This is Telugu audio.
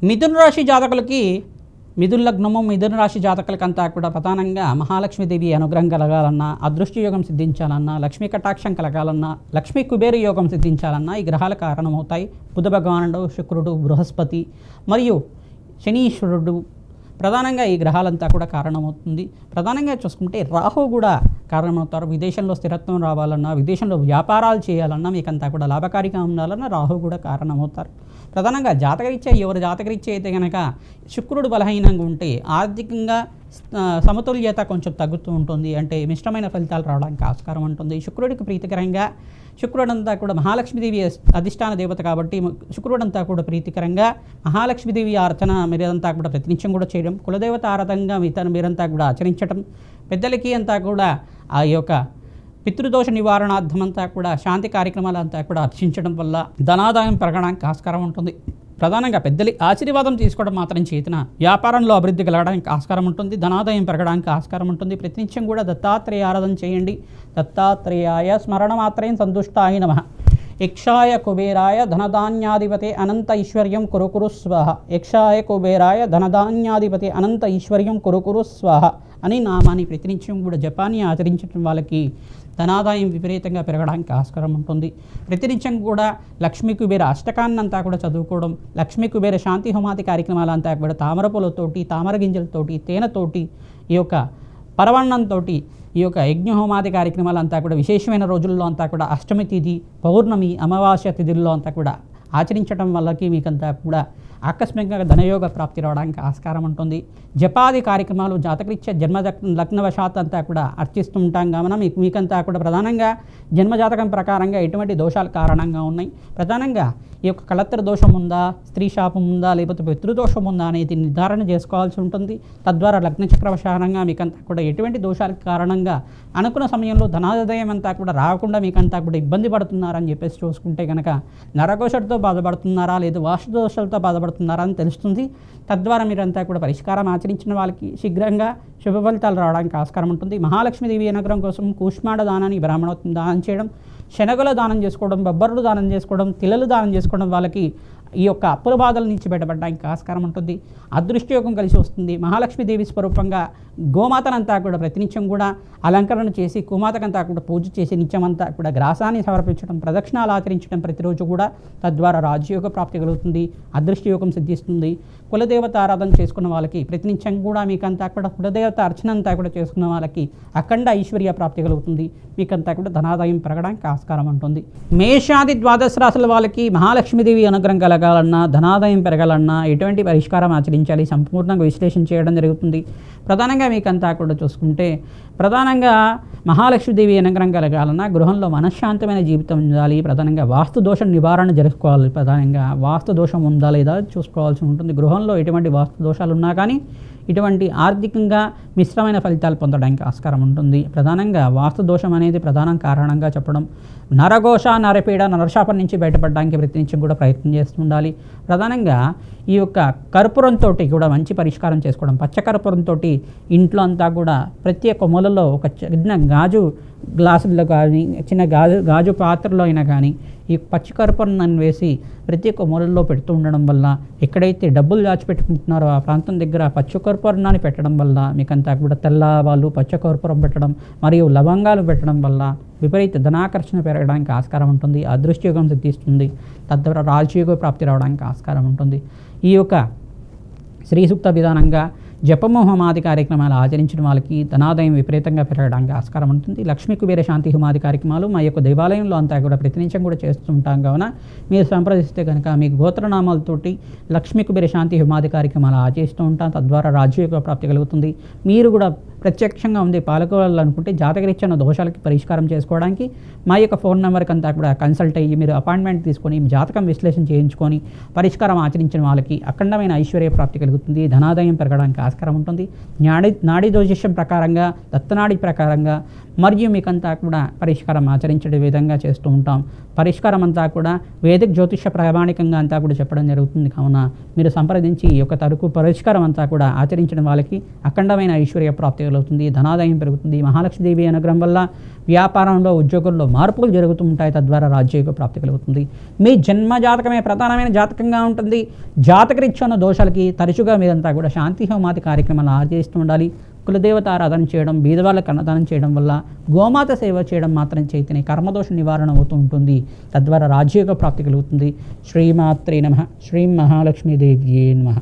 మిథున రాశి జాతకులకి మిథున లగ్నము మిథున రాశి జాతకులకంతా కూడా ప్రధానంగా మహాలక్ష్మీదేవి అనుగ్రహం కలగాలన్నా, అదృష్ట యోగం సిద్ధించాలన్నా, లక్ష్మీ కటాక్షం కలగాలన్నా, లక్ష్మీ కుబేర యోగం సిద్ధించాలన్నా ఈ గ్రహాలు కారణమవుతాయి. బుధ భగవానుడు, శుక్రుడు, బృహస్పతి మరియు శనీశ్వరుడు ప్రధానంగా ఈ గ్రహాలంతా కూడా కారణమవుతుంది. ప్రధానంగా చూసుకుంటే రాహు కూడా కారణమవుతారు. విదేశంలో స్థిరత్వం రావాలన్నా, విదేశంలో వ్యాపారాలు చేయాలన్నా, మీకంతా కూడా లాభకారిగా ఉండాలన్నా రాహు కూడా కారణమవుతారు. ప్రధానంగా జాతకరీత్యా ఎవరు జాతకరీత్యా అయితే కనుక శుక్రుడు బలహీనంగా ఉంటే ఆర్థికంగా సమతుల్యత కొంచెం తగ్గుతూ ఉంటుంది. అంటే మిశ్రమైన ఫలితాలు రావడానికి ఆస్కారం ఉంటుంది. శుక్రుడికి ప్రీతికరంగా శుక్రుడంతా కూడా మహాలక్ష్మీదేవి అధిష్టాన దేవత కాబట్టి శుక్రుడంతా కూడా ప్రీతికరంగా మహాలక్ష్మీదేవి అర్చన మీరంతా కూడా ప్రతినిత్యం కూడా చేయడం, కులదేవత ఆరాధనగా మీరంతా కూడా ఆచరించడం, పెద్దలకి అంతా కూడా ఆ యొక్క పితృదోష నివారణార్థం అంతా కూడా శాంతి కార్యక్రమాలంతా కూడా అర్చించడం వల్ల ధనాదాయం పెరగడానికి ఆస్కారం ఉంటుంది. ప్రధానంగా పెద్దలి ఆశీర్వాదం తీసుకోవడం మాత్రం చేతన వ్యాపారంలో అభివృద్ధి కలగడానికి ఆస్కారం ఉంటుంది. ధనాదాయం పెరగడానికి ఆస్కారం ఉంటుంది. ప్రతినిత్యం కూడా దత్తాత్రేయ ఆరాధన చేయండి. దత్తాత్రేయాయ స్మరణ మాత్రేం సంతుష్టాయ నమః. యక్షాయ కుబేరాయ ధనధాన్యాధిపతే అనంత ఐశ్వర్యం కురుకురు స్వాహ. యక్షాయ కుబేరాయ ధనధాన్యాధిపతే అనంత ఐశ్వర్యం కురుకురు స్వాహ అని నామాన్ని ప్రతినిత్యం కూడా జపాన్ని ఆచరించడం వాళ్ళకి ధనాదాయం విపరీతంగా పెరగడానికి ఆస్కారం ఉంటుంది. ప్రతినిత్యం కూడా లక్ష్మీ కుబేర అష్టకాన్నంతా కూడా చదువుకోవడం, లక్ష్మీ కుబేర శాంతి హోమాది కార్యక్రమాలంతా కూడా తామర పూలతోటి, తామర గింజలతోటి, తేనెతోటి, ఈ యొక్క పరవన్నంతో ఈ యొక్క యజ్ఞ హోమాది కార్యక్రమాలంతా కూడా విశేషమైన రోజుల్లో అంతా కూడా అష్టమి తిథి, పౌర్ణమి, అమావాస్య తిథుల్లో అంతా కూడా ఆచరించడం వల్లకి మీకంతా కూడా ఆకస్మికంగా ధనయోగ ప్రాప్తి రావడానికి ఆస్కారం ఉంటుంది. జపాది కార్యక్రమాలు జాతకరీత్యా జన్మ లగ్నవశాత్ అంతా కూడా అర్చిస్తూ ఉంటాం కావున మీకంతా కూడా ప్రధానంగా జన్మజాతకం ప్రకారంగా ఎటువంటి దోషాలు కారణంగా ఉన్నాయి, ప్రధానంగా ఈ యొక్క కళత్ర దోషం ఉందా, స్త్రీ శాపం ఉందా, లేకపోతే పితృదోషం ఉందా అనేది నిర్ధారణ చేసుకోవాల్సి ఉంటుంది. తద్వారా లగ్నచక్రవశానంగా మీకంతా కూడా ఎటువంటి దోషాలకు కారణంగా అనుకున్న సమయంలో ధనాదాయం అంతా కూడా రాకుండా మీకంతా కూడా ఇబ్బంది పడుతున్నారని చెప్పేసి చూసుకుంటే కనుక నరకోశతో బాధపడుతున్నారా లేదా వాస్తు దోషాలతో బాధపడుతున్నారా అని తెలుస్తుంది. తద్వారా మీరంతా కూడా పరిష్కారం ఆచరించిన వాళ్ళకి శీఘ్రంగా శుభ ఫలితాలు రావడానికి ఆస్కారం ఉంటుంది. మహాలక్ష్మీదేవి అనుగ్రహం కోసం కూష్మాండ దానాన్ని బ్రాహ్మణోత్తం దానం చేయడం, శనగలు దానం చేసుకోవడం, బొబ్బర్లు దానం చేసుకోవడం, తిలలు దానం చేసుకోవడం వాళ్ళకి ఈ యొక్క అప్పుల బాధల నుంచి బయటపడడానికి ఆస్కారం ఉంటుంది. అదృష్టయోగం కలిసి వస్తుంది. మహాలక్ష్మీదేవి స్వరూపంగా గోమాతనంతా కూడా ప్రతినిత్యం కూడా అలంకరణ చేసి గోమాతకంతా కూడా పూజ చేసి నిత్యమంతా కూడా గ్రాసాన్ని సమర్పించడం, ప్రదక్షిణాలు ఆచరించడం ప్రతిరోజు కూడా, తద్వారా రాజయోగ ప్రాప్తి కలుగుతుంది. అదృష్టయోగం సిద్ధిస్తుంది. కులదేవత ఆరాధన చేసుకున్న వాళ్ళకి ప్రతినిత్యం కూడా మీకంతా కూడా కులదేవత అర్చన అంతా కూడా చేసుకున్న వాళ్ళకి అఖండ ఐశ్వర్య ప్రాప్తి కలుగుతుంది. మీకంతా కూడా ధనాదాయం పెరగడానికి ఆస్కారం ఉంటుంది. మేషాది ద్వాదశ రాశుల వాళ్ళకి మహాలక్ష్మీదేవి అనుగ్రహం కలగాలన్నా, ధనాదాయం పెరగాలన్నా ఎటువంటి పరిష్కారం ఆచరించాలి సంపూర్ణంగా విశ్లేషణ చేయడం జరుగుతుంది. ప్రధానంగా మీకంతా కూడా చూసుకుంటే ప్రధానంగా మహాలక్ష్మీదేవి అనుగ్రహం కలగాలన్నా గృహంలో మనశ్శాంతమైన జీవితం ఉండాలి. ప్రధానంగా వాస్తు దోషం నివారణ జరుపుకోవాలి. ప్రధానంగా వాస్తు దోషం ఉందా లేదా చూసుకోవాల్సి ఉంటుంది. గృహంలో ఎటువంటి వాస్తు దోషాలు ఉన్నా కానీ ఇటువంటి ఆర్థికంగా మిశ్రమైన ఫలితాలు పొందడానికి ఆస్కారం ఉంటుంది. ప్రధానంగా వాస్తు దోషం అనేది ప్రధాన కారణంగా చెప్పడం, నరఘోష, నరపీడ, నరశాపం నుంచి బయటపడడానికి ప్రతినిత్యం కూడా ప్రయత్నం చేస్తూ ఉండాలి. ప్రధానంగా ఈ యొక్క కర్పూరంతో కూడా మంచి పరిష్కారం చేసుకోవడం, పచ్చకర్పూరంతో ఇంట్లో అంతా కూడా ప్రతి ఒక్క మూలలో ఒక చిన్న గాజు గ్లాసుల్లో కానీ చిన్న గాజు పాత్రలో అయినా కానీ ఈ పచ్చికర్పూరం వేసి ప్రతి ఒక్క మూలల్లో పెడుతూ ఉండడం వల్ల ఎక్కడైతే డబ్బులు దాచిపెట్టుకుంటున్నారో ఆ ప్రాంతం దగ్గర పచ్చకర్పూరాన్ని పెట్టడం వల్ల మీకంతా కూడా తెల్లవాళ్ళు పచ్చకర్పూరం పెట్టడం మరియు లవంగాలు పెట్టడం వల్ల విపరీత ధనాకర్షణ పెరగడానికి ఆస్కారం ఉంటుంది. అదృష్టయోగం సిద్ధిస్తుంది. తద్వారా రాజయోగ ప్రాప్తి రావడానికి ఆస్కారం ఉంటుంది. ఈ యొక్క శ్రీ సూక్త విధానంగా జపము హోమాది కార్యక్రమాలు ఆచరించిన వాళ్ళకి ధనాదాయం విపరీతంగా పెరగడానికి ఆస్కారం ఉంటుంది. లక్ష్మీ కుబేర శాంతి హోమాది కార్యక్రమాలు మా యొక్క దేవాలయంలో అంతా కూడా ప్రతినిత్యం కూడా చేస్తుంటాం కావున మీరు సంప్రదిస్తే కనుక మీకు గోత్రనామాలతోటి లక్ష్మీ కుబేర శాంతి హోమాది కార్యక్రమాలు ఆచరిస్తూ ఉంటాం. తద్వారా రాజయోగ ప్రాప్తి కలుగుతుంది. మీరు కూడా ప్రత్యక్షంగా ఉంది పాల్గొనాలనుకుంటే జాతకరీత్యా దోషాలకి పరిష్కారం చేసుకోవడానికి మా యొక్క ఫోన్ నెంబర్కి అంతా కూడా కన్సల్ట్ అయ్యి మీరు అపాయింట్మెంట్ తీసుకొని జాతకం విశ్లేషణ చేయించుకొని పరిష్కారం ఆచరించిన వాళ్ళకి అఖండమైన ఐశ్వర్య ప్రాప్తి కలుగుతుంది. ధనాదాయం పెరగడానికి ఆస్కారం ఉంటుంది. నాడీ జ్యోతిష్యం ప్రకారంగా, దత్తనాడి ప్రకారంగా మరియు మీకంతా కూడా పరిష్కారం ఆచరించే విధంగా చేస్తూ ఉంటాం. పరిష్కారం అంతా కూడా వేదిక జ్యోతిష ప్రామాణికంగా అంతా కూడా చెప్పడం జరుగుతుంది. కావున మీరు సంప్రదించి ఈ యొక్క తరకు పరిష్కారం అంతా కూడా ఆచరించడం వాళ్ళకి అఖండమైన ఐశ్వర్య ప్రాప్తి కలుగుతుంది, ధనాదాయం పెరుగుతుంది. మహాలక్ష్మీదేవి అనుగ్రహం వల్ల వ్యాపారంలో ఉద్యోగుల్లో మార్పులు జరుగుతూ ఉంటాయి, తద్వారా రాజ్యోగ ప్రాప్తి కలుగుతుంది. మీ జన్మ జాతకమే ప్రధానమైన జాతకంగా ఉంటుంది. జాతకరీత్యా ఉన్న దోషాలకి తరచుగా మీరంతా కూడా శాంతి హోమాది కార్యక్రమాలు ఆచరిస్తూ ఉండాలి. కులదేవత ఆరాధన చేయడం, బీదవాళ్ళకు అన్నదానం చేయడం వల్ల, గోమాత సేవ చేయడం మాత్రం చేతనే కర్మదోష నివారణ అవుతూ ఉంటుంది, తద్వారా రాజ్యోగ ప్రాప్తి కలుగుతుంది. శ్రీమాత్రే నమః. శ్రీ మహాలక్ష్మీదేవ్యే నమః.